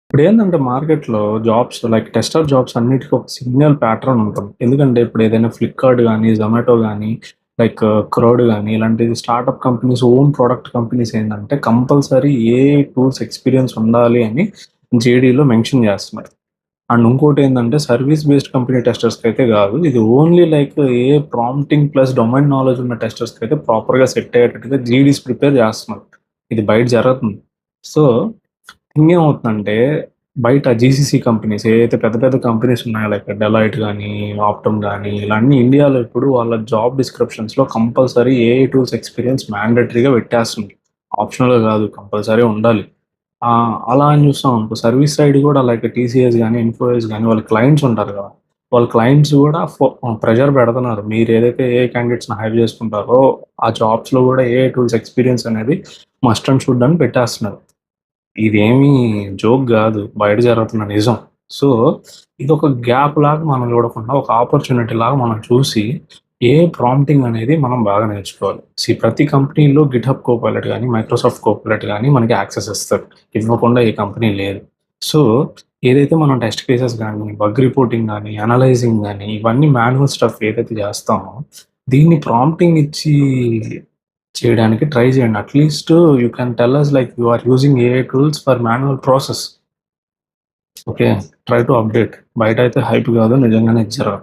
ఇప్పుడేందంటే మార్కెట్‌లో jobs like tester jobs అన్నిటికి ఒక సిగ్నల్ ప్యాటర్న్ ఉంటుంది. ఎందుకంటే ఇప్పుడు ఏదైనా ఫ్లిప్‌కార్ట్ గానీ, జొమాటో గానీ, లైక్ క్రౌడ్ గానీ ఇలాంటివి startup companies, own product companies ఏందంటే కంపల్సరీ ఏఐ టూల్స్ ఎక్స్‌పీరియన్స్ ఉండాలి అని జేడీలో మెన్షన్ చేస్తున్నారు. అండ్ ఇంకోటేందంటే సర్వీస్ బేస్డ్ కంపెనీ టెస్టర్స్‌కైతే గాదు. ఇది only like AI prompting plus domain knowledge ఉన్న టెస్టర్స్‌కైతే ప్రాపర్‌గా సెట్ అయ్యేటట్టుగా జీడీస్ ప్రిపేర్ చేస్తున్నారు. ఇది బయట జరుగుతుంది. సో ఇంకేమవుతుందంటే, బయట జీసీసీ కంపెనీస్ ఏవైతే పెద్ద పెద్ద కంపెనీస్ ఉన్నాయో లైక్ డెలాయిట్ గానీ, ఆప్టమ్ గానీ, ఇలా అన్నీ ఇండియాలో ఇప్పుడు వాళ్ళ జాబ్ డిస్క్రిప్షన్స్‌లో కంపల్సరీ ఏఐ టూల్స్ ఎక్స్‌పీరియన్స్ మ్యాండేటరీగా పెట్టేస్తుంది. ఆప్షనల్‌గా గాదు కంపల్సరీ ఉండాలి. అలా అని చూస్తామనుకో సర్వీస్ సైడ్ గూడా లైక్ టీసీఎస్ గానీ, ఇన్ఫోసిస్ గానీ వాళ్ళ క్లయింట్స్ ఉంటారు గదా! వాళ్ళ క్లయింట్స్ గూడా ప్రెషర్ పెడుతున్నారు. మీరేదైతే ఏఐ క్యాండిడేట్స్‌ని హైర్ చేసుకుంటారో, ఆ జాబ్స్‌లో గూడా ఏఐ టూల్స్ ఎక్స్‌పీరియన్స్ అనేది మస్ట్ అండ్ షుడ్ అని పెట్టేస్తున్నారు. ఇదేమీ జోక్ గాదు. బయట జరుగుతున్న నిజం. సో, ఇదొక గ్యాప్ లాగా మనం చూడకుండా, ఒక ఆపర్చునిటీ లాగా మనం చూసి, ప్రాంప్టింగ్ అనేది మనం బాగా నేర్చుకోవాలి. ప్రతి కంపెనీలో గిట్‌హబ్ కోపైలట్ గాని, మైక్రోసాఫ్ట్ కోపైలట్ గాని మనకి యాక్సెస్ ఇస్తారు. ఇవ్వకుండా ఏ కంపెనీ లేదు. సో, ఏదైతే మనం టెస్ట్ కేసెస్ గాని, బగ్ రిపోర్టింగ్ గాని, అనలైజింగ్ గాని, ఇవన్నీ మాన్యువల్ స్టఫ్ ఏదైతే చేస్తామో, దీన్ని ప్రాంప్టింగ్ ఇచ్చి చేయడానికి ట్రై చేయండి. At least you can tell us like you are using AI tools for manual process. Okay. Try to update. బయటైతే హైప్ గాదు. నిజంగానే ఇచ్చారు.